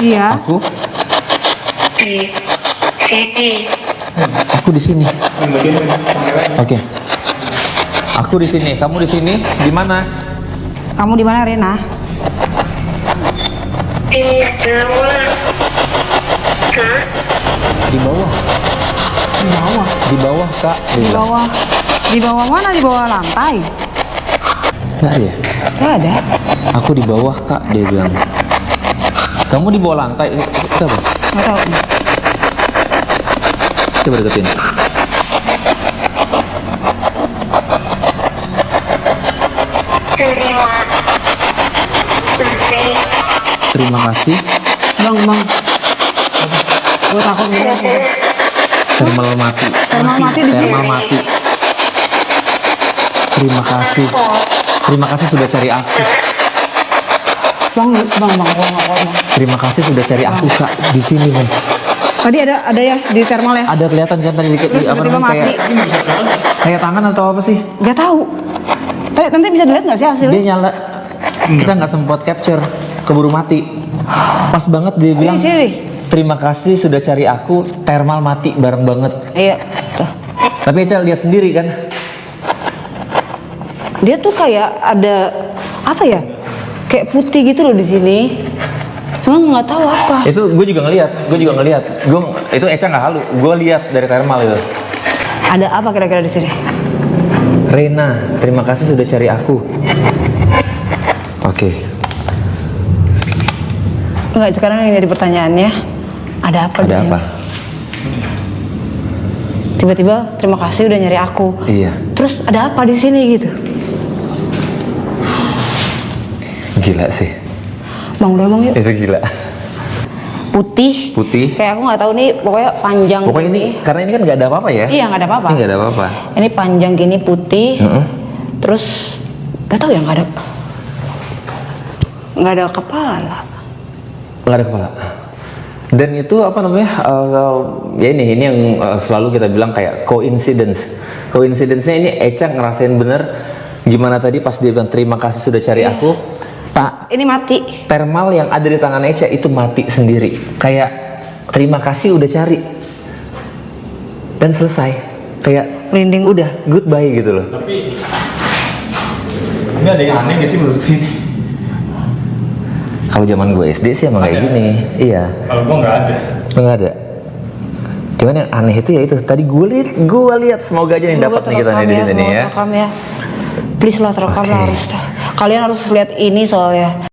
Iya. Aku? Di sini. Aku di sini. Oke. Aku di sini. Kamu di sini? Di mana? Kamu di mana, Rena? Di bawah. Kak. Di bawah. Di bawah. Di bawah, Kak. Dia Di bilang. bawah. Di bawah mana? Di bawah lantai? Nggak ada ya? Gak ada. Aku di bawah, Kak. Dia bilang. Kamu di bawah lantai. Itu apa? Gak tahu. Coba deketin. Terima kasih. Bang. Gue takut gitu. Thermal mati. Thermal mati di sini. Thermal mati. Terima kasih. Terima kasih sudah cari aku. Bang, gua nggak kuat, Bang. Terima kasih sudah cari aku, Kak. Di sini, Bang. Tadi ada ya di thermal ya? Ada kelihatan kan tadi Terus apa tiba-tiba namanya mati. kayak tangan atau apa sih? Gak tahu. Tapi nanti bisa dilihat nggak sih hasilnya? Dia nyala. Kita nggak sempat capture, keburu mati. Pas banget dia bilang. Sini. Terima kasih sudah cari aku, thermal mati bareng banget. Iya. Tuh. Tapi Eca lihat sendiri kan? Dia tuh kayak ada apa ya? Kayak putih gitu loh di sini. Cuma nggak tahu apa. Itu gue juga ngelihat. Itu Eca nggak halu. Gue lihat dari thermal itu. Ada apa kira-kira di sini? Rena, terima kasih sudah cari aku. Oke. Enggak, sekarang yang jadi pertanyaannya, ada apa di Ada sini? apa? Tiba-tiba terima kasih udah nyari aku. Iya. Terus ada apa di sini gitu? Gila sih. Bang, udah bang yuk. Itu gila. Putih. Putih. Kayak aku nggak tahu nih, pokoknya panjang. Pokoknya ini gini. karena ini kan nggak ada apa-apa ya? Iya, nggak ada apa-apa. Ini nggak ada apa-apa. Ini panjang gini putih. Heeh. Terus nggak tahu ya, nggak ada kepala. Nggak ada kepala. Dan itu apa namanya? Ya ini yang selalu kita bilang kayak coincidence. Coincidence-nya ini Eca ngerasain bener gimana tadi pas dia bilang terima kasih sudah cari aku. Ini mati. Thermal yang ada di tangan Eca itu mati sendiri. Kayak terima kasih udah cari. Dan selesai. Kayak Merinding. udah goodbye gitu loh. Tapi ini ada yang aneh gak sih menurut ini? Kalau zaman gue SD sih emang kayak Ada. gini. Iya. Kalau gua nggak ada. Nggak ada. Cuman yang aneh itu ya itu. Tadi gue lihat semoga aja nih Semoga dapat nih kita nih di sini nih ya. Terekam ya. Please lah terekam lah Oke. harus. Kalian harus lihat ini soalnya.